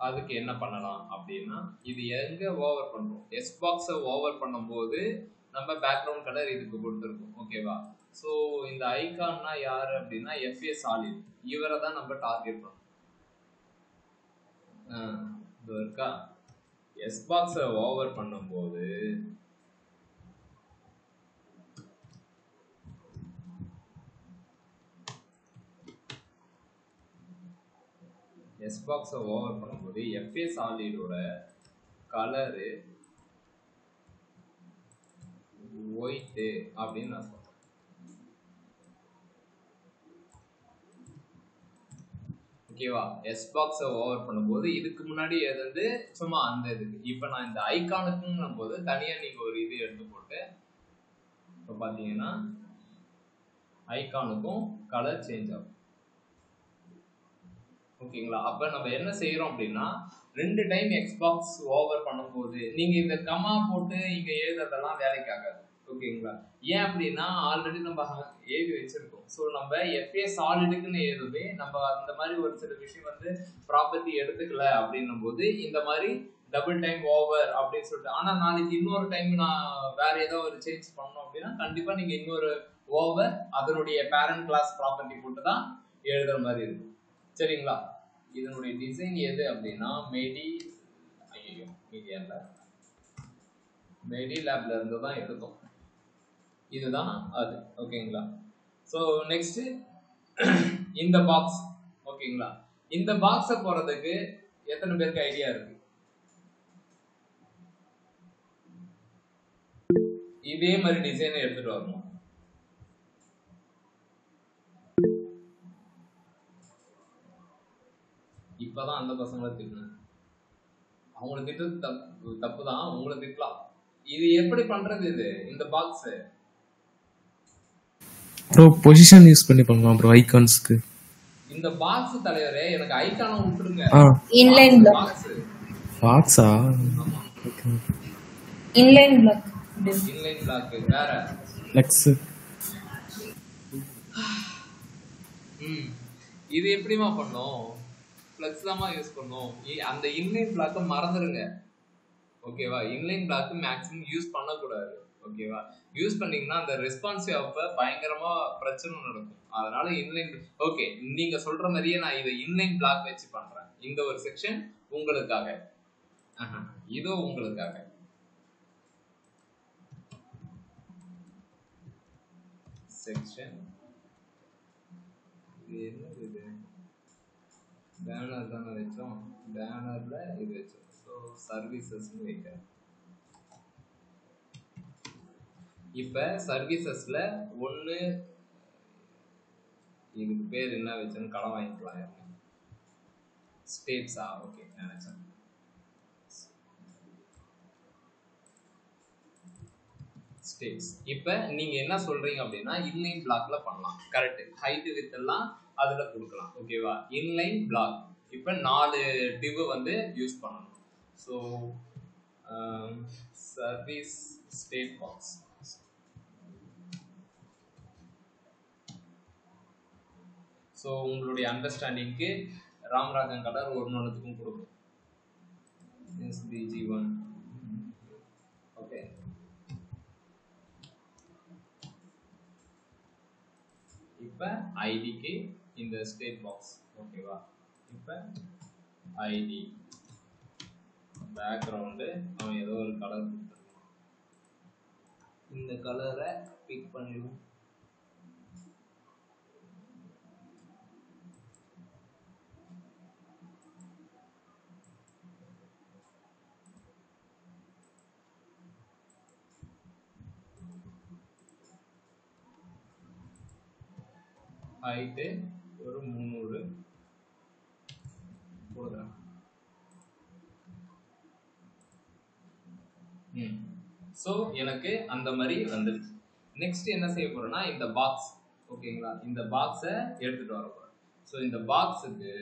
அதுக்கு என்ன பண்ணலாம் அப்படின்னா இது எங்க ஓவர் பண்றோம் எஸ் பாக்ஸை ஓவர் பண்ணும்போது நம்ம பேக்ரவுண்ட் கலர் இதுக்கு கொடுத்துருக்கோம் ஓகேவா ஸோ இந்த ஐகான்னா யாரு அப்படின்னா எஃப்ஏ சாலிட் இவரை தான் நம்ம டார்கெட் பண்ணோம் இது இருக்கா எஸ் பாக்ஸை ஓவர் பண்ணும்போது எஸ் பாக்ஸை ஓவர் பண்ணும்போது எஃப்ஏ சாலிடோட கலரு ஒயிட் அப்படின்னு நான் சொல்றேன் ஓகேவா எஸ் பாக்ஸை ஓவர் பண்ணும்போது இதுக்கு முன்னாடி எது வந்து சும்மா அந்த இதுக்கு இப்போ நான் இந்த ஐகானுக்குங்கும் போது தனியாக நீங்கள் ஒரு இது எடுத்து போட்டு இப்போ பார்த்தீங்கன்னா ஐகானுக்கும் கலர் சேஞ்ச் ஆகும் ஓகேங்களா அப்போ நம்ம என்ன செய்யறோம் அப்படின்னா 2 டைம் எக்ஸ்பாக்ஸ் ஓவர் பண்ணும்போது நீங்க இந்த கமா போட்டு இங்க எழுதுறதெல்லாம் வேலைக்கு ஆகாது ஓகேங்களா ஏன் அப்படின்னா ஆல்ரெடி நம்ம எழுதி வச்சிருக்கோம் ஸோ நம்ம எஃப்ஏ சாலிடுக்குன்னு எழுதுவே நம்ம அந்த மாதிரி ஒரு சில விஷயம் வந்து ப்ராப்பர்ட்டி எடுத்துக்கல அப்படின்னும் போது இந்த மாதிரி டபுள் டைம் ஓவர் அப்படின்னு சொல்லிட்டு ஆனா நாளைக்கு இன்னொரு டைம் நான் வேற ஏதோ ஒரு சேஞ்ச் பண்ணோம் அப்படின்னா கண்டிப்பா நீங்க இன்னொரு ஓவர் அதனுடைய பேரண்ட் கிளாஸ் ப்ராப்பர்ட்டி போட்டு தான் எழுதுற மாதிரி இருக்கும் சரிங்களா இதனுடைய டிசைன் எது அப்படின்னா மெடி லேப்ல இருந்து தான் எடுத்தோம் இதுதான் அது ஓகேங்களா ஸோ நெக்ஸ்ட் இந்த பாக்ஸ் ஓகேங்களா இந்த பாக்ஸை போறதுக்கு எத்தனை பேருக்கு ஐடியா இருக்கு இதே மாதிரி டிசைனை எடுத்துட்டு வரணும் இப்பதான் அந்த பசங்களை திட்டணும் அவங்களை திட்டது தப்பு தான் உங்களை திட்டலாம் இது எப்படி பண்றது இது இந்த பாக்ஸ் ப்ரோ பொசிஷன் யூஸ் பண்ணி பண்ணலாம் ப்ரோ ஐகான்ஸ்க்கு இந்த பாக்ஸ் தலைவரே எனக்கு ஐகானை விட்டுருங்க இன்லைன் பிளாக் பாக்ஸா இன்லைன் பிளாக் வேற லெக்ஸ் இது எப்படிமா பண்ணோம் ஃப்ளெக்ஸ் தான் யூஸ் பண்ணோம் அந்த இன்லைன் பிளாக்கை மறந்துடுங்க ஓகேவா இன்லைன் பிளாக் மேக்ஸிமம் யூஸ் பண்ணக்கூடாது ஓகேவா யூஸ் பண்ணீங்கன்னா அந்த ரெஸ்பான்சிவ் அப்ப பயங்கரமா பிரச்சனை நடக்கும் அதனால இன்லைன் ஓகே நீங்க சொல்ற மாதிரியே நான் இதை இன்லைன் பிளாக் வச்சு பண்றேன் இந்த ஒரு செக்ஷன் உங்களுக்காக இதோ உங்களுக்காக செக்ஷன் என்னது இது பேனர் தானே வச்சோம் பேனர்ல இது வச்சோம் ஸோ சர்வீசஸ் வைக்கிறேன் இப்ப சர்வீசஸ்ல ஒன்று இதுக்கு பேர் என்ன வச்சோன்னு கடன் வாங்கிக்கலாம் ஸ்டேட்ஸா ஓகே நினைச்சேன் ஸ்டேட்ஸ் இப்போ நீங்க என்ன சொல்றீங்க அப்படின்னா இன்லைன் பிளாக்ல பண்ணலாம் கரெக்ட் ஹைட் வித் எல்லாம் அதுல கொடுக்கலாம் ஓகேவா இன்லைன் பிளாக் இப்போ 4 டிவ் வந்து யூஸ் பண்ணணும் so service state box so உங்களுடைய அண்டர்ஸ்டாண்டிங்க்கு ராமராஜன் கலர் ஒன்றுக்கும் கொடுக்கும் SDG1 ஓகே இப்போ ஐடிக்கு இந்த ஸ்டேட் பாக்ஸ் ஓகேவா இப்போ ஐடி பேக்ரவுண்டு அவன் ஏதோ ஒரு கலர் கொடுத்துருக்கான் இந்த கலரை பிக் பண்ணிடுவோம் ஹைட்டு ஒரு 300 கொடுக்குறேன் ஸோ எனக்கு அந்த மாதிரி வந்துடுச்சு நெக்ஸ்ட் என்ன செய்ய போறேன்னா இந்த பாக்ஸ் ஓகேங்களா இந்த பாக்ஸை எடுத்துட்டு வர போறேன் ஸோ இந்த பாக்ஸுக்கு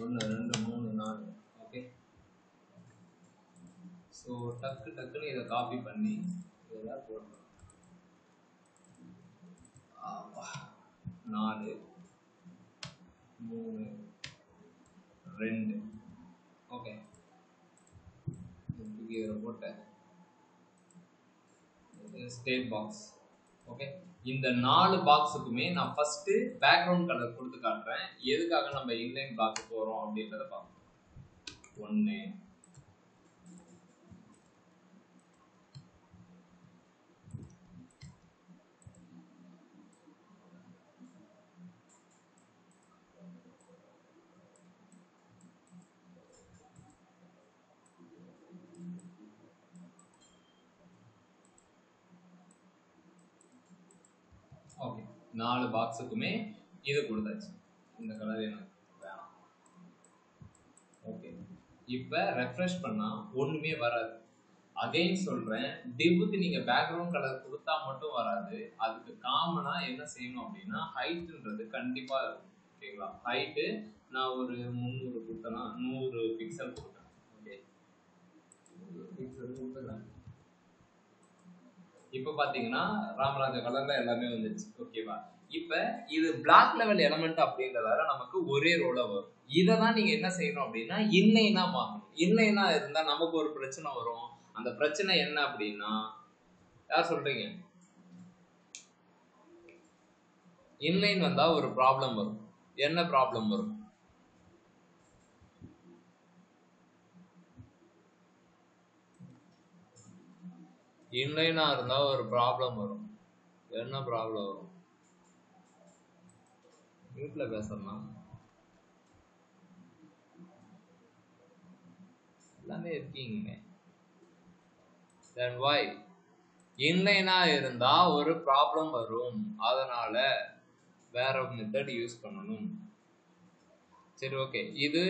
ஒன்று 2 3 4 ஓகே ஸோ டக்குன்னு இதை காப்பி பண்ணி இதெல்லாம் போடுறோம் 4 3 2 ஓகே இதில் போட்டேன் ஸ்டேட் பாக்ஸ். ஓகே இந்த 4 பாக்ஸுக்குமே நான் ஃபர்ஸ்ட் பேக்ரவுண்ட் கலர் கொடுத்து காட்டுறேன். எதுக்காக நம்ம இன்லைன் பிளாக் போறோம் அப்படின்றத பார்ப்போம். 1 ஓகே 4 பாக்ஸுக்குமே இது கொடுத்தாச்சு. இந்த கலர் எனக்கு வேணாம். ஓகே இப்போ ரெஃப்ரெஷ் பண்ணா ஒண்ணுமே வராது. அகைன் சொல்றேன், டிவ்வுக்கு நீங்க பேக்ரவுண்ட் கலர் கொடுத்தா மட்டும் வராது. அதுக்கு காமனா என்ன செய்யணும் அப்படின்னா ஹைட்ன்றது கண்டிப்பா இருக்கும். ஓகேங்களா? ஹைட்டு நான் ஒரு 300 கொடுத்தனா 100 பிக்சல் கொடுத்தேன். ஓகே பிக்சல் கொடுத்துறேன். இப்போ பாத்தீங்கன்னா ராமராஜ கலர்ல எல்லாமே வந்துருச்சு. ஓகேவா? இப்ப இது பிளாக் லெவல் எலமெண்ட் அப்படின்றதால நமக்கு ஒரே ரோல வரும். இதை தான் நீங்க என்ன செய்யணும் அப்படின்னா இன்லைனா மாற்றணும். இன்லைனா இருந்தா நமக்கு ஒரு பிரச்சனை வரும். அந்த பிரச்சனை என்ன அப்படின்னா, யார் சொல்றீங்க? இன்லைன் வந்தா ஒரு ப்ராப்ளம் வரும். என்ன ப்ராப்ளம் வரும்? இன்லைனா இருந்தா ஒரு ப்ராப்ளம் வரும். என்ன ப்ராப்ளம் வரும்? மியூட்ல பேசலாம். எல்லாமே இருக்கீங்க. Then why? இன்லைனா இருந்தா ஒரு ப்ராப்ளம் வரும். அதனால வேற மெத்தட் யூஸ் பண்ணணும். சரி ஓகே, இது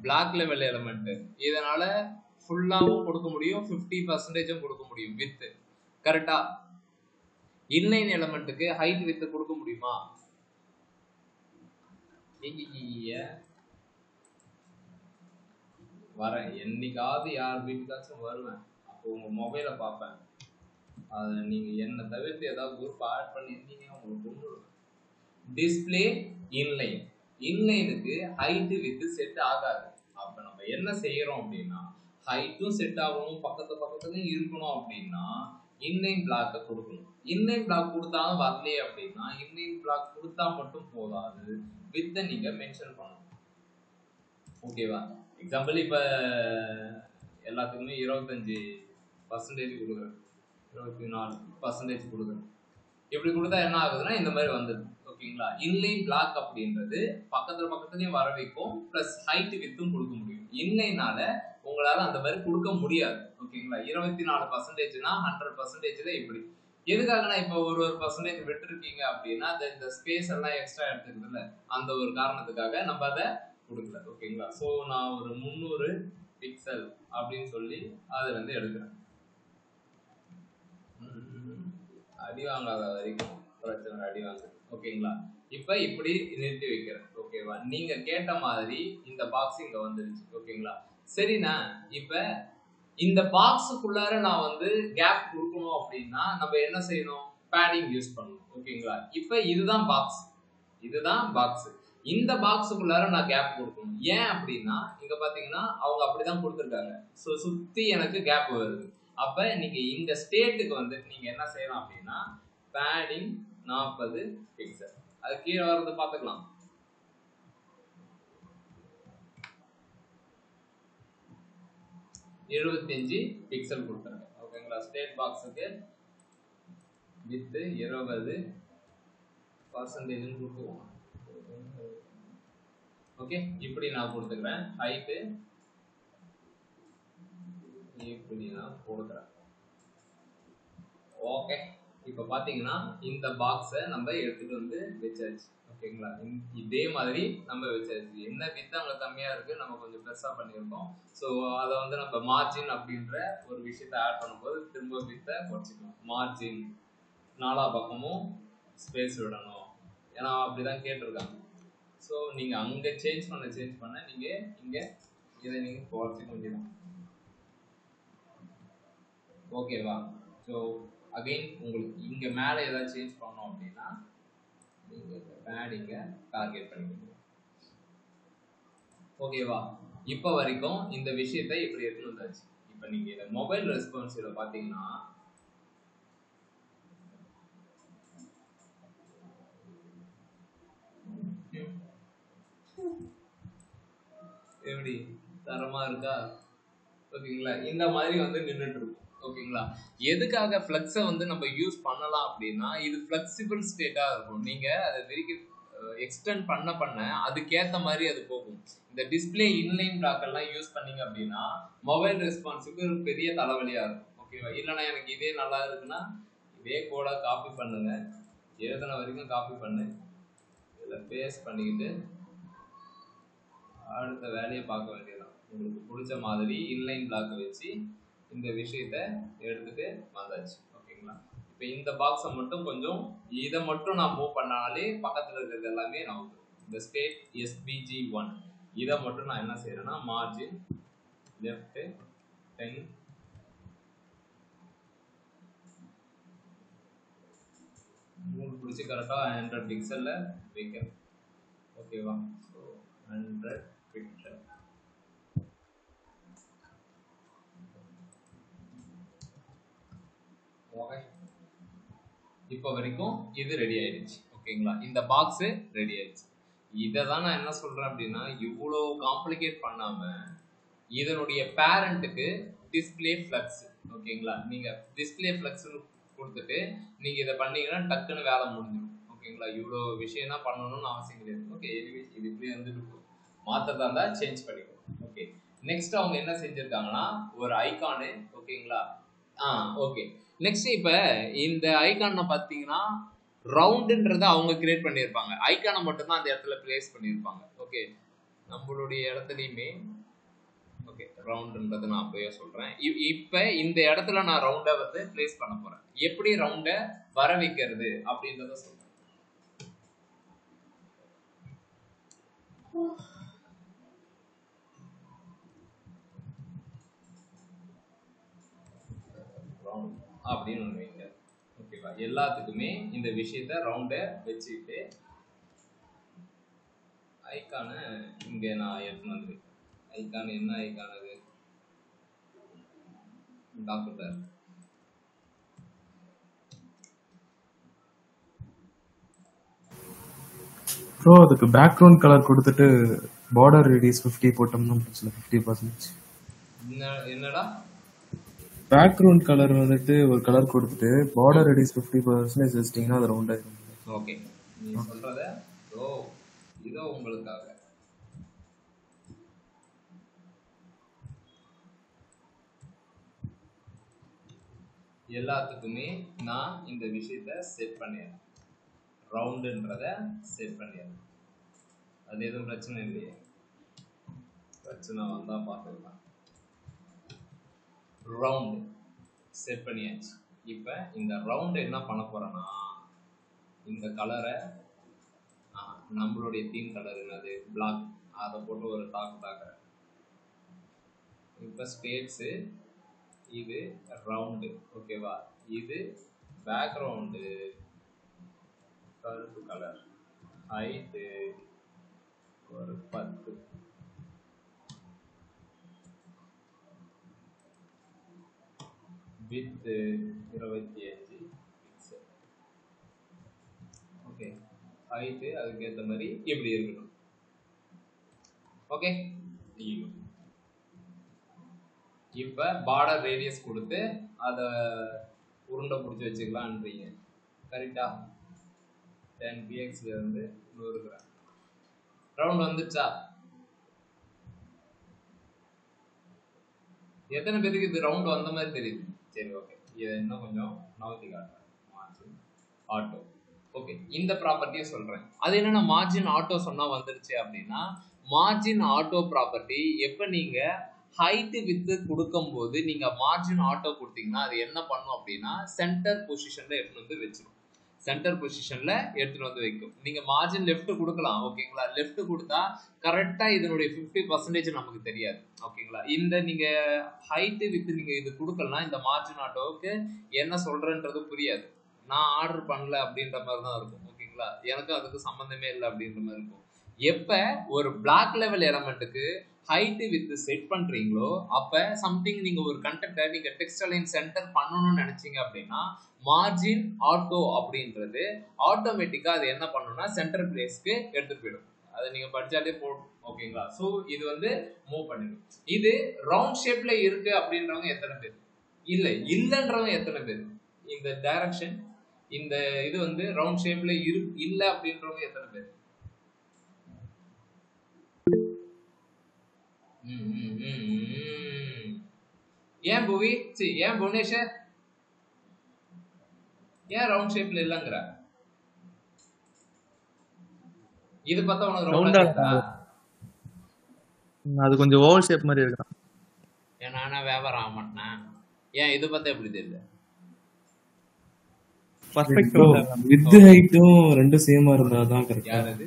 பிளாக் லெவல் எலிமெண்ட். இதனால ஃபுல்லாவும் கொடுக்க முடியும், 50% கொடுக்க முடியும் வித். கரெக்டா? இன்லைன் எலிமெண்ட்டுக்கு ஹைட் வித் கொடுக்க முடியுமா? வரேன், என்னைக்காவது யார் வீட்டுக்காச்சும் வருவேன். அப்போ உங்க மொபைலை பார்ப்பேன். அதை நீங்க என்ன தவிர்த்து ஏதாவது குரூப் ஆட் பண்ணிருந்தீங்க, உங்களுக்கு கொண்டுடுவேன். Display inline. இன்லைனுக்கு ஹைட் வித் செட் ஆகாது. அப்ப நம்ம என்ன செய்யறோம் அப்படின்னா ஹைட்டும் செட் ஆகணும், பக்கத்துலயும் இருக்கணும் அப்படின்னா இன்லைன் பிளாக் கொடுக்கணும். இன்லைன் பிளாக் கொடுத்தாலும் வரலையே அப்படின்னா இன்லைன் பிளாக் கொடுத்தா மட்டும் போதாது, வித்தை நீங்க மென்ஷன் பண்ணணும். ஓகேவா? எக்ஸாம்பிள் இப்ப எல்லாத்துக்குமே 25% கொடுக்குறேன், 24% கொடுக்குறேன். இப்படி கொடுத்தா என்ன ஆகுதுன்னா இந்த மாதிரி வந்துடும். ஓகேங்களா? இன்லைன் பிளாக் அப்படின்றது பக்கத்துலயும் வர வைக்கும், பிளஸ் ஹைட் வித்தும் கொடுக்க முடியும். இன்லைனால உங்களால அந்த மாதிரி கொடுக்க முடியாது. ஓகேங்களா? 24%னா 100% இப்படி. எதுக்காகனா இப்ப ஒரு பர்சன்டேஜ் விட்டுருக்கீங்க அப்படின்னா இந்த ஸ்பேஸ் எல்லாம் எக்ஸ்ட்ரா எடுத்துக்கிறதுல அந்த ஒரு காரணத்துக்காக நம்ம அதை கொடுக்கல. ஓகேங்களா? ஸோ நான் ஒரு 300 பிக்சல் அப்படின்னு சொல்லி அதுல இருந்து எடுக்கிறேன். அடி வாங்காத வரைக்கும் பிரச்சனை, அடி வாங்குது. ஓகேங்களா? இப்ப இப்படி நிறுத்தி வைக்கிறேன். ஓகேவா? நீங்க கேட்ட மாதிரி இந்த பாக்ஸ் இங்க வந்துருச்சு. ஓகேங்களா? சரிண்ணா, இப்ப இந்த பாக்ஸுக்குள்ளார நான் வந்து கேப் கொடுக்கணும் அப்படின்னா நம்ம என்ன செய்யணும்? பேடிங் யூஸ் பண்ணணும். ஓகேங்களா? இப்ப இதுதான் பாக்ஸ், இதுதான் பாக்ஸ். இந்த பாக்ஸுக்குள்ளார நான் கேப் கொடுக்கணும். ஏன் அப்படின்னா இங்க பாத்தீங்கன்னா அவங்க அப்படிதான் கொடுத்துருக்காங்க. ஸோ சுத்தி எனக்கு கேப் வருது. அப்ப நீங்க இந்த ஸ்டேட்டுக்கு வந்து நீங்க என்ன செய்யலாம் அப்படின்னா பேடிங் 40 பிக்சல். அது கீழே வர்றது பாத்துக்கலாம். $75 பிக்சல் கொடுத்துருங்க. ஓகேங்களா? ஸ்டேட் பாக்ஸுக்கு வித் 20% கொடுத்துருவோம். ஓகே, இப்படி நான் கொடுத்துக்கிறேன். ஹைட்டு இப்படி நான் கொடுக்குறேன். ஓகே, இப்ப பாத்தீங்கன்னா இந்த பாக்ஸை நம்ம எடுத்துட்டு வந்து வச்சாச்சு. ஓகேங்களா? இதே மாதிரி நம்ம வச்சாச்சு. என்ன வித்து அங்க கம்மியா இருக்கு, நம்ம கொஞ்சம் பெருசா பண்ணியிருக்கோம். ஸோ அதை வந்து நம்ம மார்ஜின் அப்படின்ற ஒரு விஷயத்த ஆட் பண்ணும்போது திரும்ப வித்தை குறைச்சிக்கணும். மார்ஜின் 4 பக்கமும் ஸ்பேஸ் விடணும், ஏன்னா அப்படிதான் கேட்டிருக்காங்க. ஸோ நீங்க அங்க சேஞ்ச் பண்ண நீங்க இங்க இதை நீங்க குறைச்சிக்க வேண்டியதான். ஓகேவா? ஸோ அகைன் உங்களுக்கு இங்க மேல ஏதாவது சேஞ்ச் பண்ணோம் அப்படின்னா நீங்க பேடிங்க டார்கெட் பண்ணிக்கணும். ஓகேவா? இப்போ வரைக்கும் இந்த விஷயத்தை இப்படி எடுத்து வந்தாச்சு. இப்போ நீங்க இந்த மொபைல் ரெஸ்பான்சிவ்ல பாத்தீங்கன்னா எப்படி தரமா இருக்கா? ஓகேங்களா? இந்த மாதிரி வந்து நின்றுட்டு இருக்கும். ஓகேங்களா? எதுக்காக ஃப்ளெக்ஸை வந்து நம்ம யூஸ் பண்ணலாம் அப்படின்னா, இது ஃப்ளெக்சிபிள் ஸ்டேட்டா இருக்கும். நீங்க அதை வெரிஃபை எக்ஸ்டெண்ட் பண்ண அதுக்கேற்ற மாதிரி அது போகும். இந்த டிஸ்பிளே இன்லைன் பிளாக் எல்லாம் யூஸ் பண்ணீங்க அப்படின்னா மொபைல் ரெஸ்பான்ஸுக்கு ஒரு பெரிய தலைவலியா இருக்கும். ஓகேவா? இல்லைன்னா எனக்கு இதே நல்லா இருக்குன்னா இதே கோடா காப்பி பண்ணுங்க, எழுதின வரைக்கும் காப்பி பண்ணு, இதில் பேஸ்ட் பண்ணிக்கிட்டு அடுத்த வேலையை பார்க்க வேண்டியதான். உங்களுக்கு பிடிச்ச மாதிரி இன்லைன் பிளாக் வச்சு இந்த விஷயத்த எடுத்துட்டு வந்தாச்சு. ஓகேங்களா? இப்போ இந்த பாக்ஸை மட்டும் கொஞ்சம் இதை மட்டும் நான் மூவ் பண்ணாலே பக்கத்தில் இருக்கிறது எல்லாமே நமக்கு இந்த ஸ்டேட் SVG1 இதை மட்டும் நான் என்ன செய்யறேன்னா மார்ஜின் லெஃப்ட் 10 உங்களுக்கு பிடிச்சி கரெக்டாக 100 பிக்சல்ல வைக்கிறேன். ஓகேவா? So 100 pixel. இப்போ வரைக்கும் இது ரெடி ஆயிடுச்சு. ஓகேங்களா? இந்த பாக்ஸ் ரெடி ஆயிடுச்சு. இதை தான் நான் என்ன சொல்றேன் அப்படின்னா, இவ்வளோ காம்ப்ளிகேட் பண்ணாம இதனுடைய பேரண்ட்டுக்கு டிஸ்பிளே ஃப்ளக்ஸ். ஓகேங்களா? நீங்க டிஸ்பிளே ஃப்ளக்ஸ்னு கொடுத்துட்டு நீங்க இதை பண்ணீங்கன்னா டக்குன்னு வேலை முடிஞ்சிடும். ஓகேங்களா? இவ்வளோ விஷயம் தான் பண்ணணும்னு அவசியம் கிடையாது. ஓகே, இது இப்படி வந்துட்டு மாற்றதா இருந்தால் சேஞ்ச் பண்ணிக்கோ. ஓகே, நெக்ஸ்ட் அவங்க என்ன செஞ்சிருக்காங்கன்னா ஒரு ஐகானு. ஓகேங்களா? ஓகே, நெக்ஸ்ட் இப்ப இந்த ஐகானை பார்த்தீங்கன்னா ரவுண்டுன்றதை அவங்க கிரியேட் பண்ணியிருப்பாங்க. ஐகானை மட்டும்தான் அந்த இடத்துல பிளேஸ் பண்ணியிருப்பாங்க. ஓகே, நம்மளுடைய இடத்துலையுமே ஓகே ரவுண்டுன்றதை நான் அப்படியே சொல்றேன். இப்போ இந்த இடத்துல நான் ரவுண்டை வந்து பிளேஸ் பண்ண போறேன். எப்படி ரவுண்டை வர வைக்கிறது அப்படின்றத சொல்றேன். அப்படின்னு ஒன்று வைங்க. ஓகேவா? எல்லாத்துக்குமே இந்த விஷயத்த ரவுண்டை வச்சுட்டு ஐகானை இங்கே நான் எடுத்துன்னு வந்து வைக்கிறேன். ஐகான் என்ன ஐகான்? அது டாக்குமெண்ட். ப்ரோ அதுக்கு பேக்ரவுண்ட் கலர் கொடுத்துட்டு பார்டர் ரேடியஸ் 50 போட்டோம்னா பிரச்சனை 50%. என்னடா பேக்ரவுண்ட் கலர் வந்துட்டு ஒரு கலர் கொடுத்துட்டு பார்டர் ரேடியஸ் 50% வச்சிட்டீங்கன்னா அது ரவுண்ட் ஆயிடும். ஓகே, நீ சொல்றத இதோ உங்களுக்காக எல்லாத்துக்குமே நான் இந்த விஷயத்த செட் பண்ணிடுறேன். ரவுண்டுன்றத செட் பண்ணிடுறேன். அது எதுவும் பிரச்சனை இல்லையே? பிரச்சனை வந்தா பார்த்துக்கலாம். ரவுண்டு செட் பண்ணியாச்சு. இப்போ இந்த ரவுண்டு என்ன பண்ண போறேன்னா இந்த கலரை நம்மளுடைய தீம் கலர் என்னது பிளாக், அதை போட்டு ஒரு தாக்குறேன். இப்போ ஸ்டேட்ஸு இது ரவுண்டு. ஓகேவா? இது பேக்ரவுண்டு கருப்பு கலர், ஹைட்டு ஒரு 10, வித்து 25 பிக்சல். ஓகே, ஹைட்டு அதுக்கேற்ற மாதிரி இப்படி இருக்கணும். ஓகே, இப்போ பார்டர் ரேடியஸ் கொடுத்து அதை உருண்டை பிடிச்சி வச்சுக்கலான்றீங்க. கரெக்டா? 10 pxல இருந்து 100 கிராம் ரவுண்ட் வந்துச்சா? எத்தனை பேருக்கு இது ரவுண்ட் வந்த மாதிரி தெரியுது? சரி, ஓகே, இதை இன்னும் கொஞ்சம் நவத்தி காட்டுறேன். Margin auto. ஓகே, இந்த ப்ராப்பர்ட்டியை சொல்றேன். அது என்னன்னா மார்ஜின் ஆட்டோ சொன்னா வந்துருச்சு அப்படின்னா, மார்ஜின் ஆட்டோ ப்ராப்பர்ட்டி எப்ப நீங்க ஹைட் வித்து கொடுக்கும்போது நீங்க மார்ஜின் ஆட்டோ கொடுத்தீங்கன்னா அது என்ன பண்ணும் அப்படின்னா சென்டர் பொசிஷன்ல எடுத்துட்டு வந்து வச்சிடும். சென்டர் பொசிஷன்ல எடுத்துட்டு வந்து வைக்கும். நீங்க மார்ஜின் லெஃப்ட் கொடுக்கலாம். ஓகேங்களா? லெஃப்ட் கொடுத்தா கரெக்டா இதனுடைய 50% நமக்கு தெரியாது. ஓகேங்களா? இந்த நீங்க ஹைட் வித் நீங்க இது கொடுக்கலாம். இந்த மார்ஜின் ஆட்டோவுக்கு என்ன சொல்றேன்றது புரியாது. நான் ஆர்டர் பண்ணல அப்படின்ற மாதிரி தான் இருக்கும். ஓகேங்களா? ஓகேங்களா, எனக்கும் அதுக்கு சம்பந்தமே இல்லை அப்படின்ற மாதிரி இருக்கும். எப்ப ஒரு பிளாக் லெவல் எலமெண்ட்டுக்கு ஹைட் வித் செட் பண்றீங்களோ அப்ப சம்திங் நீங்க ஒரு கண்டென்ட்டை நீங்க டெக்ஸ்ட் அலைன் சென்டர் பண்ணணும்னு நினைச்சீங்க அப்படின்னா மார்ஜின் ஆட்டோ அப்படின்றது ஆட்டோமேட்டிக்கா அது என்ன பண்ணும்னா சென்டர் பிளேஸ்க்கு எடுத்துட்டு போயிடும். அதை நீங்க படிச்சாலே போடும். ஓகேங்களா, சோ இது வந்து மூவ் பண்ணிடும். இது ரவுண்ட் ஷேப்ல இருக்கு அப்படின்றவங்க எத்தனை பேர், இல்லன்றவங்க எத்தனை பேர், இந்த டைரக்ஷன் இந்த இது வந்து ரவுண்ட் ஷேப்ல இல்ல அப்படின்றவங்க எத்தனை பேர்? ஏன் புவி, ஏன் புவனேஷ், ஏன் ரவுண்ட் ஷேப்ல இல்லங்கற? இது பார்த்தா உனக்கு ரவுண்டா இருக்கா? அது கொஞ்சம் ஓவல் ஷேப் மாதிரி இருக்கு. நானா வியாபாரம் ஆக மாட்டேன். ஏன் இது பார்த்தா எப்படி தெரியுது? பர்ஃபெக்ட் வித் ஹைட்டும் ரெண்டும் சேமா இருந்தா தான் கரெக்ட். யார் அது?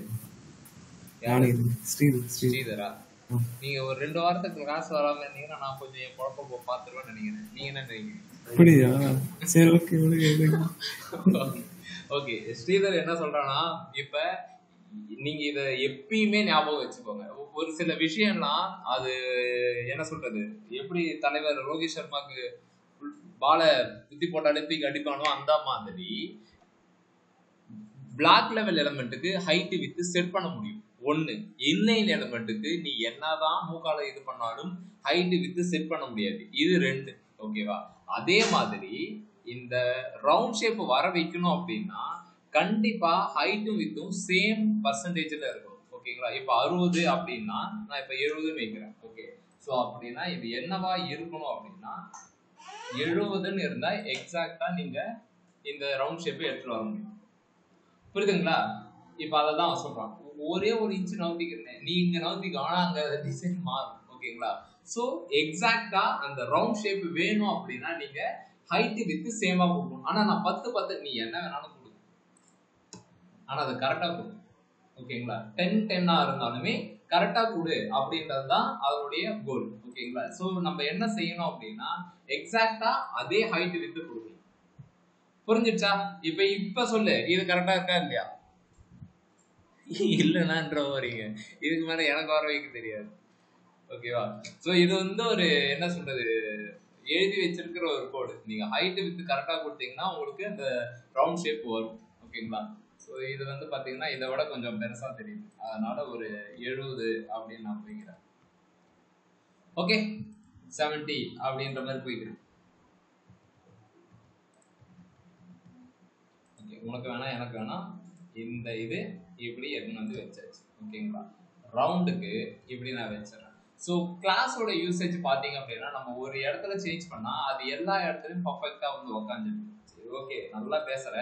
ஸ்ரீதரா. நீங்க ஒரு 2 வாரத்துக்கு கிளாஸ் வராம இருந்தீங்கன்னா நான் கொஞ்சம் என் குழப்ப பாத்துருவேன்னு நினைக்கிறேன். நீங்க என்ன நினைக்கிறீங்க? அப்படியா? சரி, ஓகே ஓகே. ஸ்ரீதர் என்ன சொல்றானா, இப்ப நீங்க இத எப்பயுமே ஞாபகம் வச்சுக்கோங்க. ஒரு சில விஷயம்லாம் அது என்ன சொல்றது, எப்படி தலைவர் ரோஹித் சர்மாக்கு பால குத்தி போட்டாலே தூக்கி அடிப்பானோ அந்த மாதிரி பிளாக் லெவல் எலிமெண்ட்டுக்கு ஹைட் வித் செட் பண்ண முடியும். ஒண்ணு, இன்லைன் எலிமெண்ட்டுக்கு நீ என்னதான் மூக்கால இது பண்ணாலும் ஹைட் வித் செட் பண்ண முடியாது. இது 2. ஓகேவா? அதே மாதிரி இந்த ரவுண்ட் ஷேப் வர வைக்கணும் அப்படின்னா கண்டிப்பா ஹைட்டும் வித்தும் சேம் பர்சன்டேஜ்ல இருக்கும். ஓகேங்களா? இப்ப 60 அப்படின்னா நான் இப்ப 70 வைக்கிறேன். ஓகே, சோ அப்படின்னா இது என்னவா இருக்கணும் அப்படின்னா 70ன்னு இருந்தா எக்ஸாக்டா நீங்க இந்த ரவுண்ட் ஷேப்பை எடுத்துட்டு வர முடியும். புரியுதுங்களா? இப்ப அததான் சொல்றான், ஒரே ஒரு இன்ச் நவுத்திக்கிறேன், நீ இங்க நவுத்திக்க, ஆனா அங்க டிசைன் மாறும். ஓகேங்களா? சோ எக்ஸாக்டா அந்த ரவுண்ட் ஷேப் வேணும் அப்படின்னா நீங்க ஹைட் வித் சேமா கொடுக்கணும். ஆனா நான் 10 நீ என்ன வேணாலும் கொடு, ஆனா அது கரெக்டா கொடு. ஓகேங்களா? 10 இருந்தாலுமே கரெக்டா கொடு அப்படின்றதுதான் அதனுடைய கோல். ஓகேங்களா? சோ நம்ம என்ன செய்யணும் அப்படின்னா எக்ஸாக்டா அதே ஹைட் வித் கொடுக்கணும். புரிஞ்சிடுச்சா? இப்ப சொல்லு, இது கரெக்டா இருக்கா இல்லையா? இல்லைன்னான்ற வரீங்க, இதுக்கு மேல எனக்கு வர வைக்க தெரியாது. ஓகேவா? சோ இது வந்து ஒரு என்ன சொல்றது, எழுதி வச்சிருக்கிற ஒரு கோடு. நீங்க ஹைட் வித் கரெக்டா கொடுத்தீங்கன்னா உங்களுக்கு அந்த ரவுண்ட் ஷேப் வரும். ஓகேங்களா? ஸோ இது வந்து பாத்தீங்கன்னா இதை விட கொஞ்சம் பெருசா தெரியுது, அதனால ஒரு 70 அப்படின்னு நான் போய்க்கிறேன். ஓகே, 70 அப்படின்ற மாதிரி போய்க்கிறேன். ஓகே, உனக்கு வேணா எனக்கு வேணா இந்த இது இப்படி எடுத்து வந்து வச்சாச்சு. ஓகேங்களா? ரவுண்டுக்கு இப்படி நான் வச்சிடறேன். ஸோ கிளாஸோட யூசேஜ் பார்த்தீங்க அப்படின்னா நம்ம ஒரு இடத்துல சேஞ்ச் பண்ணா அது எல்லா இடத்துலையும் பர்ஃபெக்டா வந்து உக்காந்துருக்கு. சரி, ஓகே, நல்லா பேசுற,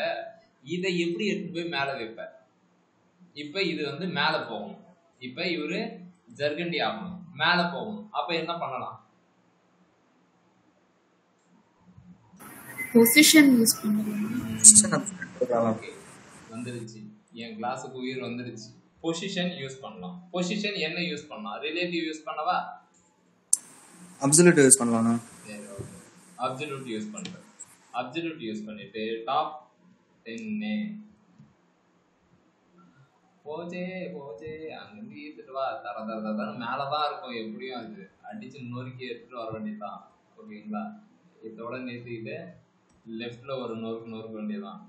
இதை எப்படி எடுத்து போய் மேலே வைப்ப? இப்ப இது வந்து மேலே போகணும். இப்ப இவரு ஜர்கண்டி ஆகணும், மேலே போகணும். அப்ப என்ன பண்ணலாம்? பொசிஷன் யூஸ் பண்ணலாம். ஓகே, வந்துருச்சு, என் கிளாஸுக்கு உயிர் வந்துருச்சு. பொசிஷன் யூஸ் பண்ணலாம். பொசிஷன் என்ன யூஸ் பண்ணலாம்? ரிலேட்டிவ் யூஸ் பண்ணவா? அப்சல்யூட் யூஸ் பண்ணலாம்னா? சரி, ஓகே, அப்சல்யூட் யூஸ் பண்றேன். அப்சல்யூட் யூஸ் பண்ணிட்டு டாப் 10 போச்சே அங்கிருந்து ஈத்துட்டு வா, தர மேலதான் இருக்கும். எப்படியும் அது அடிச்சு நொறுக்கி எடுத்துட்டு வர வேண்டியதுதான். ஓகேங்களா? இதோட நிறுத்திட்டு லெஃப்ட்ல ஒரு நொறுக்க வேண்டியதுதான்.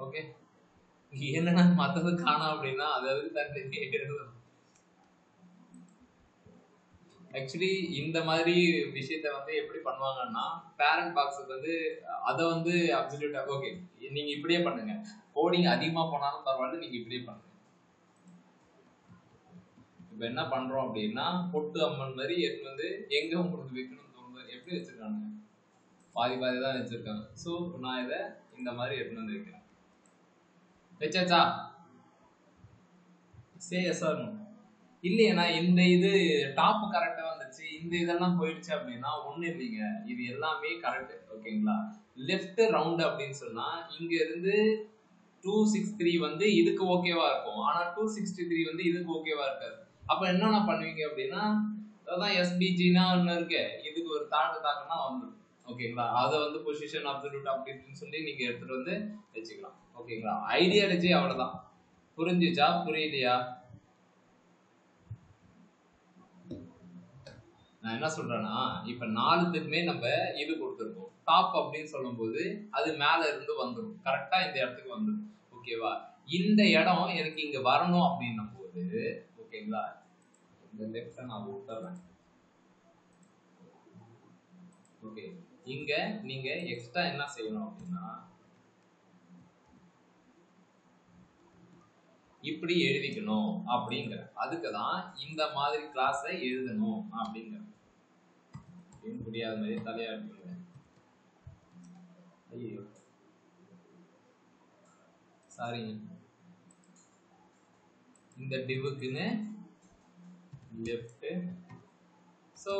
ஓகே, என்னன்னா மத்தது காணோம் அப்படின்னா அதாவது தண்ணி எழுதணும். ஆக்சுவலி இந்த மாதிரி விஷயத்த வந்து எப்படி பண்ணுவாங்கன்னா பேரண்ட் பாக்ஸுக்கு வந்து அதை வந்து அப்சல்யூட்டா ஓகே நீங்க இப்படியே பண்ணுங்க, கோடிங் அதிகமா போனாலும் பரவாயில்ல, நீங்க இப்படியே பண்ணுங்க. இப்ப என்ன பண்றோம் அப்படின்னா பொட்டு அம்மன் மாதிரி எடுத்து வந்து எங்க உங்களுக்கு வைக்கணும்னு தோணுது எப்படி வச்சிருக்காங்க, பாதி தான் வச்சிருக்காங்க. ஸோ நான் இதை இந்த மாதிரி எடுத்து வந்து வைக்கிறேன். வச்சாச்சா? இல்லையா? இந்த இது டாப் கரெக்டா வந்துச்சு, இந்த இதெல்லாம் போயிடுச்சு அப்படின்னா ஒண்ணு இல்லைங்க, இது எல்லாமே கரெக்ட். ஓகேங்களா? லெஃப்ட் ரவுண்ட் அப்படின்னு சொன்னா இங்க இருந்து 263 வந்து இதுக்கு ஓகேவா இருக்கும், ஆனா 263 வந்து இதுக்கு ஓகேவா இருக்காது. அப்ப என்னென்ன பண்ணுவீங்க அப்படின்னா அதான் எஸ்பிஜினா ஒண்ணு இருக்கு, இதுக்கு ஒரு தாக்குனா வந்துடும். ஓகேங்களா. அதை வந்து பொசிஷன் அப்சல்யூட் அப்படின்னு சொல்லி நீங்க எடுத்துட்டு வந்து வச்சுக்கலாம். ஓகேங்களா. ஐடியாலஜி அவ்வளவுதான். புரிஞ்சுச்சா புரியலையா? நான் என்ன சொல்றேன்னா, இப்ப 4த்துக்குமே நம்ம இது கொடுத்துருக்கோம். டாப் அப்படின்னு சொல்லும் போது அது மேல இருந்து வந்துடும், கரெக்டா இந்த இடத்துக்கு வந்துடும். ஓகேவா. இந்த இடம் எனக்கு இங்க வரணும் அப்படின்னும் போது ஓகேங்களா, இந்த லெஃப்ட நான் விட்டுறேன். ஓகே, இங்க நீங்க எக்ஸ்ட்ரா என்ன செய்யணும் அப்படின்னா, இப்படி எழுதிக்கணும் அப்படிங்கிற, அதுக்குதான் இந்த மாதிரி கிளாஸை எழுதணும் அப்படிங்கிற. முடியாத மாதிரி தலையாடுங்க. ஐயோ சாரி. இந்த டிவுக்குன்னு லெஃப்ட், ஸோ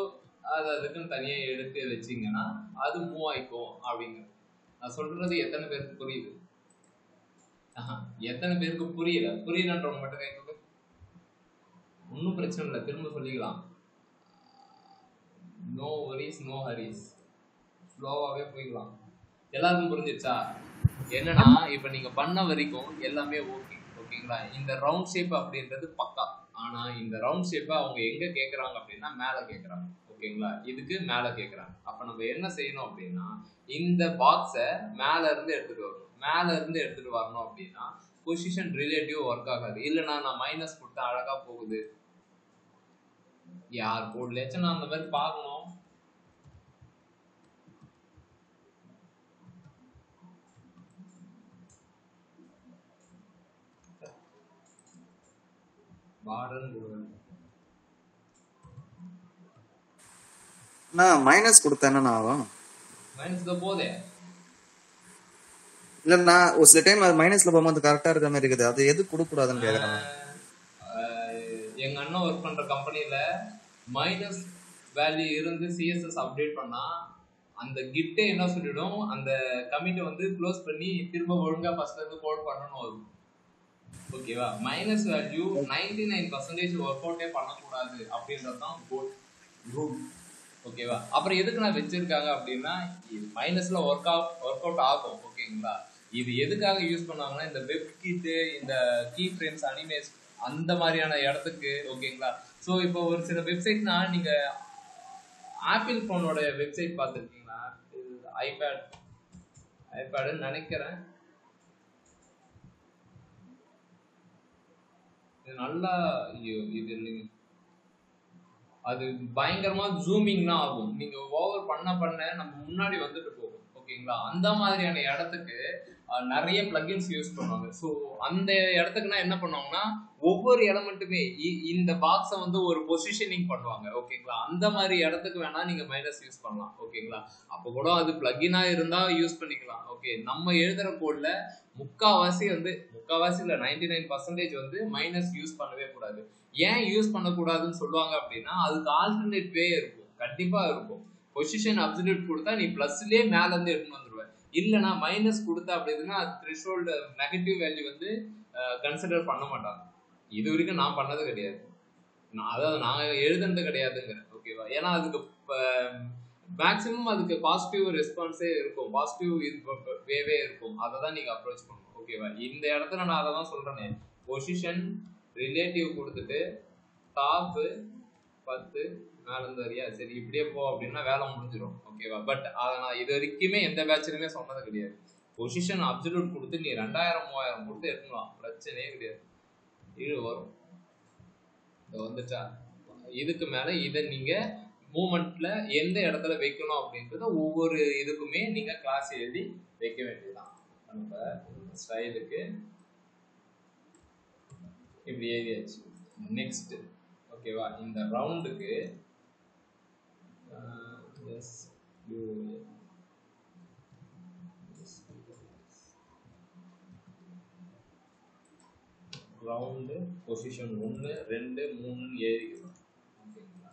அது அதுக்குன்னு தனியா எடுத்து வச்சிங்கன்னா அது மூவ் ஆயிக்கும் அப்படிங்கிற. நான் சொல்றது எத்தனை பேருக்கு புரியுது? எத்தனை பேருக்கு புரியல? புரியலன்றவங்க மட்டும் கை தூக்கு. ஒன்றும் பிரச்சனை இல்லை, திரும்ப சொல்லிக்கலாம். நோ வரிஸ் நோ ஹரிஸ், ஸ்லோவாகவே போய்க்கலாம். எல்லாருக்கும் புரிஞ்சிருச்சா? என்னன்னா இப்ப நீங்க பண்ண வரைக்கும் எல்லாமே ஓகே. ஓகேங்களா. இந்த ரவுண்ட் ஷேப் அப்படின்றது பக்கா. ஆனா இந்த ரவுண்ட் ஷேப்பை அவங்க எங்க கேட்கறாங்க அப்படின்னா மேல கேட்கறாங்க. ஓகேங்களா. இதுக்கு மேல கேட்கறாங்க. அப்ப நம்ம என்ன செய்யணும் அப்படின்னா, இந்த பாக்ஸை மேல இருந்து எடுத்துட்டு வரணும். மேல இருந்து எடுத்துட்டு வரணும் அப்படின்னா பொசிஷன் ரிலேட்டிவ் ஒர்க் ஆகாது. இல்லைன்னா நான் மைனஸ் கொடுத்து அழகா போகுது. யார் போடலச்சும் நான் அந்த மாதிரி பார்க்கணும். நான் மைனஸ் கொடுத்தா என்ன ஆகும்? மைனஸ் தான் போதே. இல்ல நான் ஒரு சில டைம் அது மைனஸ்ல போகும்போது கரெக்டா இருக்க மாதிரி இருக்குது. அது எது கொடுக்க கூடாதுன்னு கேக்குறேன். எங்க அண்ணன் ஒர்க் பண்ற கம்பெனில மைனஸ் வேல்யூ இருந்து சிஎஸ்எஸ் அப்டேட் பண்ணா அந்த கிட்டே என்ன சொல்லிடும், அந்த கமிட்டை வந்து க்ளோஸ் பண்ணி திரும்ப ஒழுங்கா ஃபர்ஸ்ட்ல இருந்து கோட் பண்ணணும் வரும். ஓகேவா. மைனஸ் வேல்யூ 99% ஒர்க் அவுட்டே பண்ணக்கூடாது அப்படின்றது தான் ரூல். ஓகேவா. அப்புறம் எதுக்கு நான் வச்சிருக்காங்க அப்படின்னா, மைனஸ்ல ஒர்க் அவுட் ஆகும். ஓகேங்களா. இது எதுக்காக யூஸ் பண்ணாங்கன்னா, இந்த வெப் கீட்டு, இந்த கீ ஃப்ரேம்ஸ், அனிமேஸ் அந்த மாதிரியான இடத்துக்கு. ஓகேங்களா. ஸோ இப்போ ஒரு சில வெப்சைட்னா நீங்க ஆப்பிள் போனோட வெப்சைட் பார்த்துருக்கீங்களா? ஐபேடுன்னு நினைக்கிறேன். இது நல்லா இது இல்லைங்க, அது பயங்கரமா ஜூமிங்னா ஆகும். நீங்க ஓவர் பண்ண நம்ம முன்னாடி வந்துட்டு போகும். ஓகேங்களா. அந்த மாதிரியான இடத்துக்கு நிறைய பிளகின்ஸ் யூஸ் பண்ணுவாங்க. ஸோ அந்த இடத்துக்குனா என்ன பண்ணுவாங்கன்னா, ஒவ்வொரு எலமெண்ட்டுமே இந்த பாக்ஸை வந்து ஒரு பொசிஷனிங் பண்ணுவாங்க. ஓகேங்களா. அந்த மாதிரி இடத்துக்கு வேணா நீங்க மைனஸ் யூஸ் பண்ணலாம். ஓகேங்களா. அப்போ கூட அது பிளகினா இருந்தா யூஸ் பண்ணிக்கலாம். ஓகே, நம்ம எழுதுற கோட்ல முக்காவாசி இல்ல 99% வந்து மைனஸ் யூஸ் பண்ணவே கூடாது. ஏன் யூஸ் பண்ணக்கூடாதுன்னு சொல்லுவாங்க அப்படின்னா, அதுக்கு ஆல்டர்னேட் வே இருக்கும், கண்டிப்பா இருக்கும். பொசிஷன் அப்சல்யூட் கொடுத்தா நீ பிளஸ்லயே மேல இருந்து எடுத்துன்னு வந்துருவேன். இல்லைன்னா மைனஸ் கொடுத்தா அப்படின்னா அது த்ரெஷோல்டு நெகட்டிவ் வேல்யூ வந்து கன்சிடர் பண்ண மாட்டாங்க. இது வரைக்கும் நான் பண்ணது கிடையாது, அதாவது நான் எழுதுனது கிடையாதுங்கிறேன். ஓகேவா. ஏன்னா அதுக்கு மேக்சிமம் அதுக்கு பாசிட்டிவ் ரெஸ்பான்ஸே இருக்கும், பாசிட்டிவ் வேவே இருக்கும். அதை தான் நீங்க அப்ரோச் பண்ணணும். ஓகேவா. இந்த இடத்துல நான் அதை தான் சொல்றேனே, பொசிஷன் ரிலேட்டிவ் கொடுத்துட்டு டாப்பு 10 மேல இருந்து வரியா, சரி இப்படியே போ அப்படின்னா வேலை முடிஞ்சிடும். ஓகேவா. பட் அதை நான் இது வரைக்குமே எந்த பேட்ச்லையுமே சொன்னது கிடையாது. பொசிஷன் அப்சல்யூட் கொடுத்து நீ 2000 3000 கொடுத்து எடுத்துக்கலாம், பிரச்சனையே கிடையாது. இது வரும். இது வந்துச்சா. இதுக்கு மேல இதை நீங்க மூமெண்ட்ல எந்த இடத்துல வைக்கணும் அப்படின்றத ஒவ்வொரு இதுக்குமே நீங்க கிளாஸ் எழுதி வைக்க வேண்டியதுதான். நம்ம ஸ்டைலுக்கு இப்படி எழுதியாச்சு. நெக்ஸ்ட் ஓகேவா. இந்த ரவுண்டுக்கு ரவுண்டு பொசிஷன் 1 2 3 எழுதிக்கலாம். ஓகேங்களா.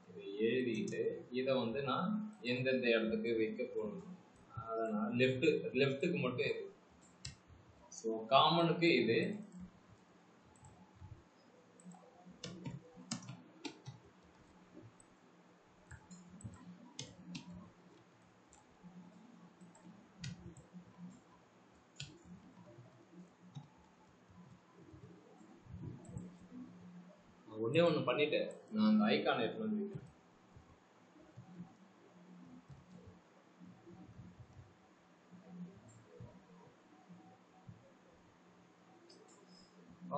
இதை எழுதிட்டு இதை வந்து நான் எந்தெந்த இடத்துக்கு வைக்க போகணும், அதை நான் லெஃப்ட்டுக்கு மட்டும் இது. ஸோ காமனுக்கு இது, ஒண்ணே ஒண்ணு பண்ணிட்டு நான் அந்த ஐகானை எடுத்து வந்து வைக்கிறேன்.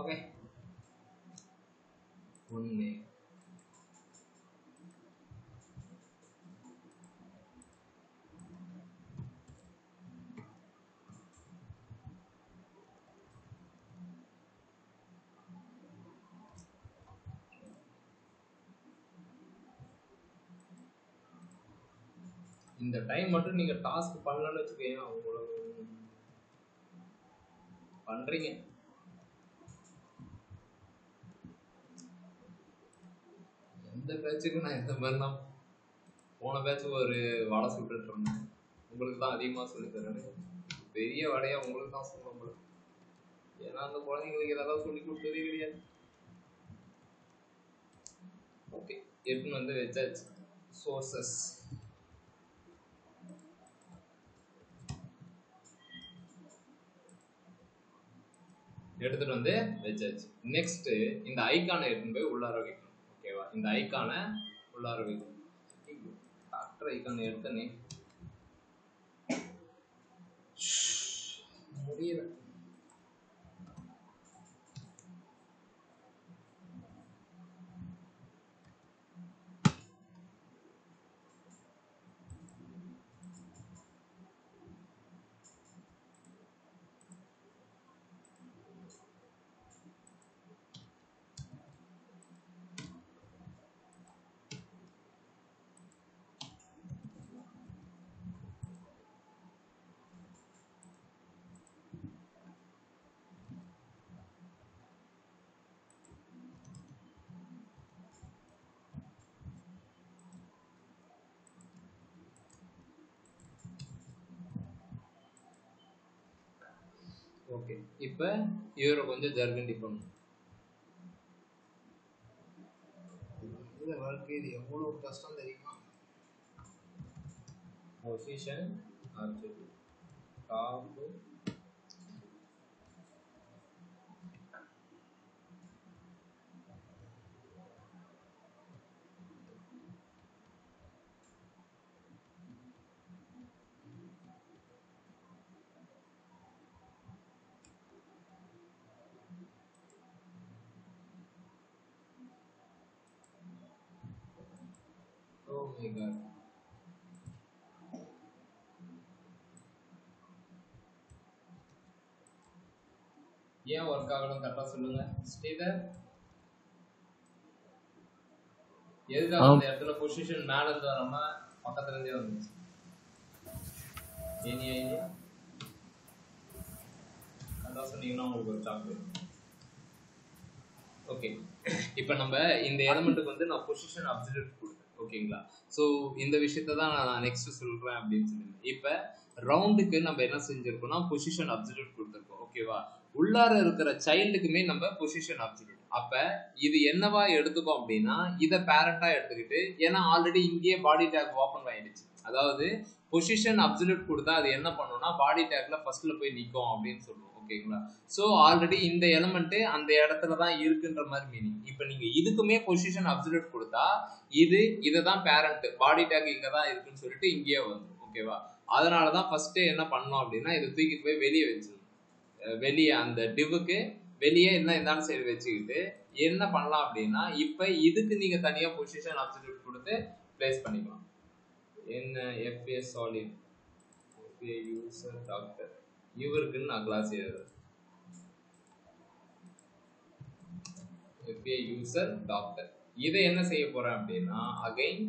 ஓகே, ஒண்ணு இந்த டைம் மட்டும் நீங்க டாஸ்க் பண்ணலன்னு வச்சுக்கோங்க, உங்களுக்கு பண்றீங்க. எந்த பேட்சுக்கு நான் இந்த மாதிரி தான் போன பேட்சுக்கு ஒரு வடை சுட்டுட்டு இருந்தேன். உங்களுக்கு தான் அதிகமாக சொல்லி தரேன். பெரிய வடையா உங்களுக்கு தான் சொல்ல முடியும். ஏன்னா அந்த குழந்தைங்களுக்கு இதெல்லாம் சொல்லி கொடுத்ததே கிடையாது. ஓகே, எடுத்துன்னு வந்து வச்சாச்சு. சோர்சஸ் எடுத்துட்டு வந்து வச்சாச்சு. நெக்ஸ்ட் இந்த ஐகானை எடுத்துன்னு போய் உள்ளார வைக்கணும். ஓகேவா, இந்த ஐகானை உள்ளார வைக்கணும். டாக்டர் ஐகானை எடுத்தனே முடியல. ஓகே, இப்போ இவரை கொஞ்சம் ஜர்கண்டி பண்ணணும். இந்த வாழ்க்கை இது எவ்வளோ கஷ்டம் தெரியுமா? பொசிஷன் ஆப்ஜெக்ட் டாப் ஏன் ஒர்க் ஆகணும் கரெக்டா சொல்லுங்க ஸ்ரீதர். எதுக்காக அந்த இடத்துல பொசிஷன் மேல இருந்து வராம பக்கத்துல இருந்தே வந்துச்சு? ஏனி ஐடியா அதான் சொன்னீங்கன்னா உங்களுக்கு ஒரு சாக்லேட். ஓகே, இப்போ நம்ம இந்த எலிமெண்ட்டுக்கு வந்து நான் பொசிஷன் அப்சல்யூட் கொடுத்தேன். ஓகேங்களா, ஸோ இந்த விஷயத்த தான் நான் நெக்ஸ்ட் சொல்றேன் அப்படின்னு சொல்லியிருந்தேன். இப்போ ரவுண்டுக்கு நம்ம என்ன செஞ்சிருக்கோம்னா பொசிஷன் அப்சல்யூட் கொடுத்துருக்கோம். ஓகேவா, உள்ளார இருக்கிற சைல்டுக்குமே நம்ம பொசிஷன் அப்சல்யூட். அப்ப இது என்னவா எடுத்துக்கோம் அப்படின்னா இதை பேரண்டா எடுத்துக்கிட்டு, ஏன்னா ஆல்ரெடி இங்கேயே பாடி டேக் ஓப்பன் ஆயிடுச்சு. அதாவது பொசிஷன் அப்சல்யூட் கொடுத்தா அது என்ன பண்ணும்னா பாடி டேக்ல ஃபர்ஸ்ட்ல போய் நிற்கும் அப்படின்னு சொல்லுவோம். ஓகேங்களா, ஸோ ஆல்ரெடி இந்த எலிமெண்ட் அந்த இடத்துல தான் இருக்குன்ற மாதிரி மீனிங். இப்போ நீங்க இதுக்குமே பொசிஷன் அப்சல்யூட் கொடுத்தா இதை தான் பேரண்ட் பாடி டேக் இங்க தான் இருக்குன்னு சொல்லிட்டு இங்கேயே வந்துடும். ஓகேவா, அதனாலதான் ஃபர்ஸ்ட் என்ன பண்ணோம் அப்படின்னா இதை தூக்கிட்டு போய் வெளியே வச்சிடணும். வெளியே அந்த டிவுக்கு வெளியே என்ன இந்த சைடு வச்சுக்கிட்டு என்ன பண்ணலாம் அப்படின்னா இப்ப இதுக்கு நீங்க தனியா பொசிஷன் அப்சல்யூட் கொடுத்து பிளேஸ் பண்ணிக்கலாம். என்ன FA solid FA user doctor இவருக்குன்னு நான் கிளாஸ் எழுதுறேன். FA user doctor இதை என்ன செய்ய போறேன் அப்படின்னா அகைன்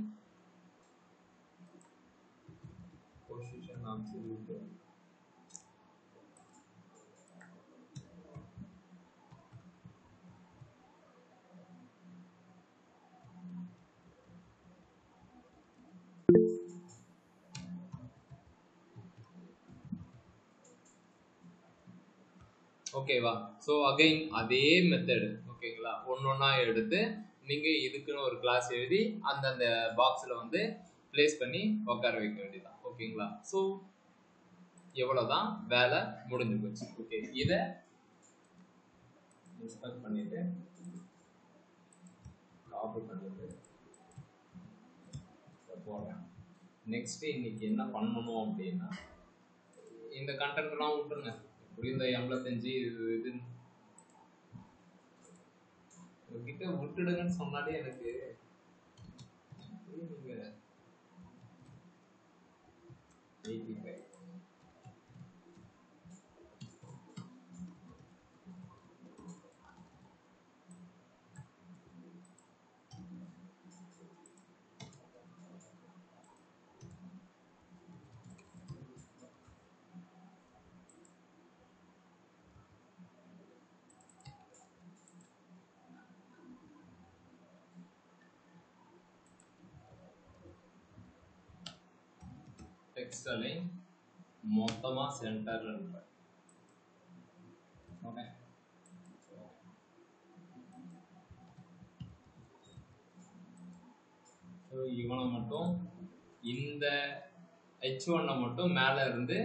பொசிஷன் அப்சல்யூட் ஓகேவா. ஸோ அகைன் அதே மெத்தடு. ஓகேங்களா, ஒன்னொன்னா எடுத்து நீங்க இதுக்குன்னு ஒரு கிளாஸ் எழுதி அந்தந்த பாக்ஸ்ல வந்து பிளேஸ் பண்ணி உட்கார வைக்க வேண்டியதான். ஓகேங்களா, ஸோ எவ்வளவுதான் வேலை முடிஞ்சு போச்சு. ஓகே, இதை இன்ஸ்பெக்ட் பண்ணிட்டு காப்பி பண்ணிட்டு போடுறேன். நெக்ஸ்ட் இன்னைக்கு என்ன பண்ணணும் அப்படின்னா இந்த கண்டென்ட்லாம் விட்டுருங்க. இப்படி இந்த 85 இது கிட்ட விட்டுடுங்கன்னு சொன்னாலே எனக்கு நீங்க 85 டெக்ஸ்ட் அலைன் மொத்தமா சென்டர்ல இருப்பேன். ஓகே, ஸோ இவனை மட்டும் இந்த H1 மட்டும் மேலே இருந்து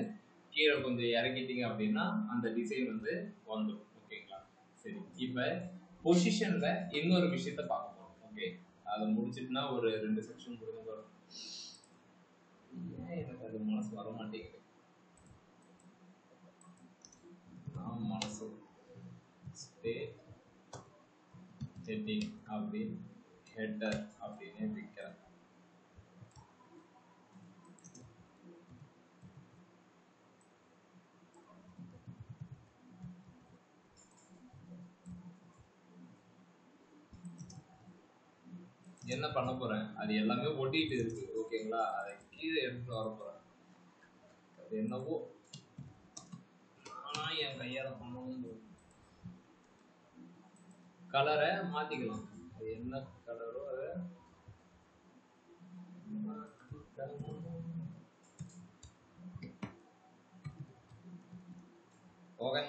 கீழே கொஞ்சம் இறக்கிட்டீங்க அப்படின்னா அந்த டிசைன் வந்து வந்துடும். ஓகேங்களா? சரி, இப்போ பொசிஷனில் இன்னொரு விஷயத்த பார்க்க போகிறோம். ஓகே, அதை முடிச்சுட்டுனா ஒரு 2 செக்ஷன் கொடுங்க. ஏன் எனக்கு அது மனசு வர மாட்டேங்குது. நான் மனசு ஸ்டேட் ஹெட்டிங் அப்படி ஹெட்டர் அப்படின்னு வைக்கிறேன். என்ன பண்ண போறேன், அது எல்லாமே ஒட்டிட்டு இருக்கு. ஓகேங்களா? அதை கீழே எடுத்து வர போறேன். அது என்னவோ ஆனா என் கையால பண்ணணும். கலரை மாத்திக்கலாம். அது என்ன கலரோ அதை ஓகே.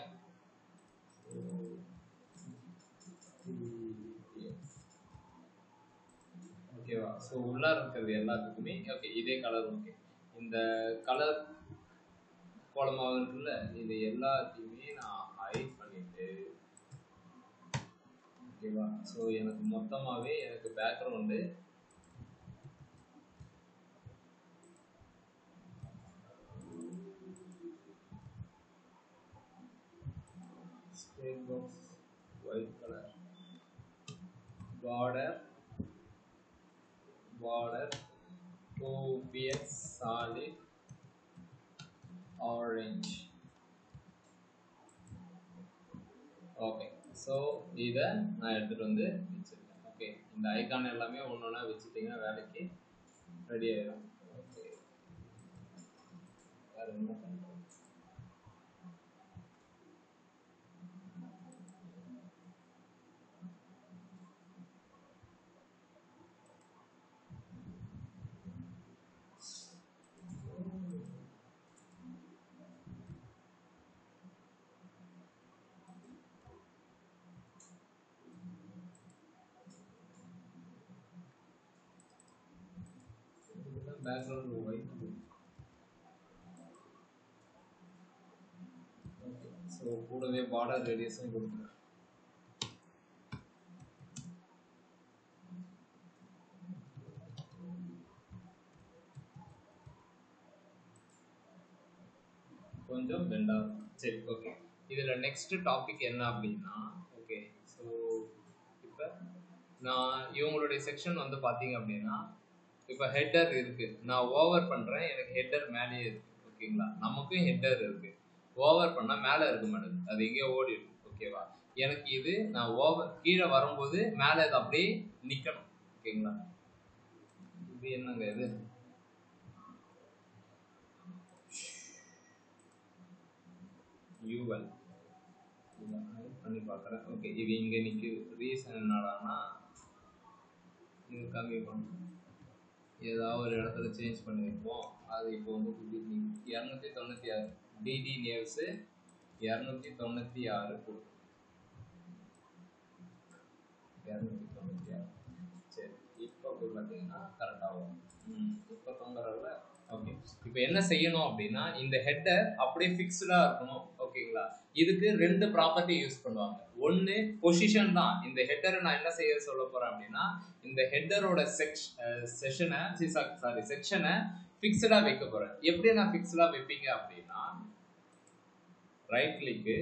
ஓகேவா? ஸோ உள்ளார இருக்கிறது எல்லாத்துக்குமே ஓகே இதே கலர். ஓகே, இந்த கலர் கோலமாக இருக்குல்ல, இது எல்லாத்தையுமே நான் ஹைட் பண்ணிட்டு ஓகேவா? ஸோ எனக்கு மொத்தமாகவே எனக்கு background state box white colour, border 2px solid orange. Okay, so இதை நான் எடுத்துகிட்டு வந்து வச்சுருக்கேன். ஓகே, இந்த ஐக்கான் எல்லாமே ஒன்று ஒன்றா வச்சுட்டிங்கன்னா வேலைக்கு ரெடி ஆகிடும். ஓகே, வேறு என்ன பண்ணுறோம்? Background white. ஓகே, ஸோ கூடவே பார்டர் ரேடியஸும் கொடுக்குறேன். கொஞ்சம் பெண்டாகும். சரி, ஓகே. இதில் நெக்ஸ்ட் டாபிக் என்ன அப்படின்னா ஓகே, ஸோ இப்போ நான் இவங்களுடைய செக்ஷன் வந்து பார்த்தீங்க அப்படின்னா இப்போ ஹெட்டர் இருக்கு, நான் ஓவர் பண்ணுறேன், எனக்கு ஹெட்டர் மேலேயே இருக்கு. ஓகேங்களா? நமக்கும் ஹெட்டர் இருக்கு. ஓவர் பண்ணால் மேலே இருக்க மாட்டேங்குது, அது எங்கேயோ ஓடி இருக்கு. ஓகேவா? எனக்கு இது நான் ஓவர் கீழே வரும்போது மேலே இது அப்படியே நிற்கணும். ஓகேங்களா? இது என்னங்க இது? யூவல் பண்ணி பார்க்குறேன். ஓகே, இது இங்கே நிற்குது. ரீசன் என்னடானா இது கம்மி பண்ணும், ஏதாவது ஒரு இடத்துல சேஞ்ச் பண்ணியிருப்போம். அது இப்போ வந்து 296 டிடி நேவ்ஸு 296 கொடுக்கும். 296. சரி, இப்போ போய் பார்த்தீங்கன்னா கரெக்டாகும். இப்போ தொங்குறதுல ஓகே. இப்போ என்ன செய்யணும் அப்படின்னா இந்த ஹெட்டர் அப்படியே ஃபிக்ஸ்டாக இருக்கணும். ஓகேங்களா? இதுக்கு 2 ப்ராப்பர்ட்டி யூஸ் பண்ணுவாங்க. ஒன்னு பொசிஷன் தான். இந்த ஹெட்டரை நான் என்ன செய்ய சொல்ல போறேன் அப்படின்னா, இந்த ஹெட்டரோட செக்ஷனை ஃபிக்ஸ்டா வைக்க போறேன். எப்படி நான் ஃபிக்ஸ்டா வைப்பீங்க அப்படின்னா, ரைட் கிளிக்,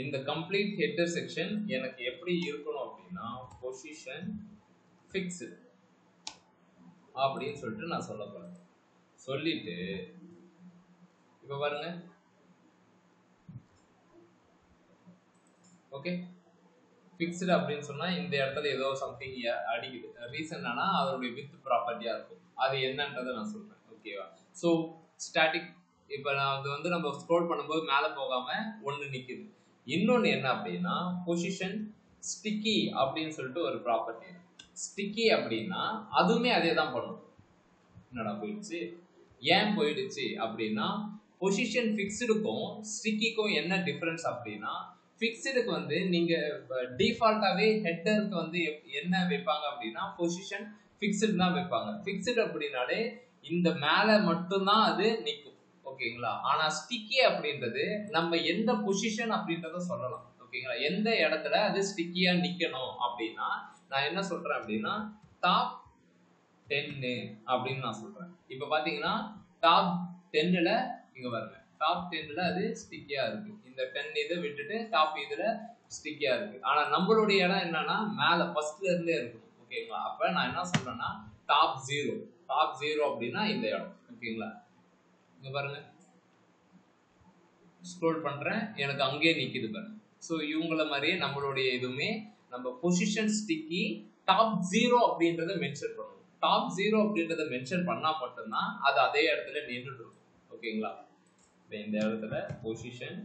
இந்த கம்ப்ளீட் ஹெட்டர் செக்ஷன் எனக்கு எப்படி இருக்கணும் அப்படின்னா பொசிஷன் ஃபிக்ஸ்டு அப்படின்னு சொல்லிட்டு நான் சொல்ல போறேன். சொல்லிட்டு இப்ப பாருங்க, ஓகே ஃபிக்ஸ்டு அப்படின்னு சொன்னா இந்த இடத்துல ஏதோ சம்திங் அடிக்குது. ரீசன் என்னன்னா அதோடைய வித் ப்ராப்பர்ட்டியா இருக்கும். அது என்னன்றதை நான் சொல்றேன். ஓகேவா? ஸோ ஸ்டாட்டிக் இப்போ நான் அது வந்து நம்ம ஸ்க்ரோல் பண்ணும்போது மேலே போகாம ஒன்று நிற்குது. இன்னொன்று என்ன அப்படின்னா பொசிஷன் ஸ்டிக்கி அப்படின்னு சொல்லிட்டு ஒரு ப்ராப்பர்ட்டி. ஸ்டிக்கி அப்படின்னா அதுவுமே அதே தான் பண்ணும். என்னடா போயிடுச்சு? ஏன் போயிடுச்சு அப்படின்னா, பொசிஷன் ஃபிக்ஸ்டுக்கும் ஸ்டிக்கிக்கும் என்ன டிஃபரன்ஸ் அப்படின்னா, ஃபிக்ஸ்டுக்கு வந்து நீங்க டிஃபால்ட்டாவே ஹெட்டருக்கு வந்து என்ன வைப்பாங்க அப்படின்னா பொசிஷன் ஃபிக்ஸ்டு தான் வைப்பாங்க. ஃபிக்ஸ்டு அப்படின்னாலே இந்த மேல மட்டும்தான் அது நிற்கும். ஓகேங்களா? ஆனா ஸ்டிக்கி அப்படின்றது நம்ம எந்த பொசிஷன் அப்படின்றத சொல்லலாம். ஓகேங்களா? எந்த இடத்துல அது ஸ்டிக்கியா நிக்கணும் அப்படின்னா நான் என்ன சொல்றேன் அப்படின்னா டாப் 10 அப்படின்னு நான் சொல்றேன். இப்ப பாத்தீங்கன்னா டாப் 10ல இங்க பாருங்க, டாப் 10ல அது ஸ்டிக்கியா இருக்கு. இந்த 10 இதை விட்டுட்டு டாப் இதுல ஸ்டிக்கியா இருக்கு. ஆனா நம்மளுடைய இடம் என்னன்னா மேல ஃபர்ஸ்ட்ல இருந்தே இருக்கணும். ஓகேங்களா? அப்ப நான் என்ன சொல்றேன்னா டாப் 0. டாப் 0 அப்படின்னா இந்த இடம். ஓகேங்களா? இங்க பாருங்க, ஸ்க்ரோல் பண்றேன், எனக்கு அங்கேயே நிக்குது பாருங்க. ஸோ இவங்கள மாதிரியே நம்மளுடைய இதுவுமே நம்ம பொசிஷன் ஸ்டிக்கி டாப் 0 அப்படின்றத மென்ஷன் பண்ணணும். டாப் 0 அப்படின்றத மென்ஷன் பண்ணா மட்டும்தான் அது அதே இடத்துல நின்றுட்டு இருக்கும். ஓகேங்களா? இந்த இடத்துல பொசிஷன்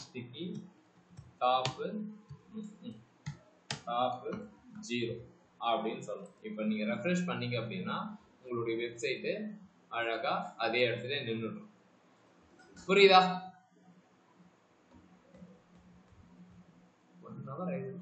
ஸ்டிக்கி டாப் 0 அப்படின்னு சொல்லணும். இப்போ நீங்க ரெஃப்ரெஷ் பண்ணீங்க அப்படின்னா உங்களுடைய வெப்சைட்டு அழகா அதே இடத்துல நின்றுடும். புரியுதா? 1 hour ஆயிடுது.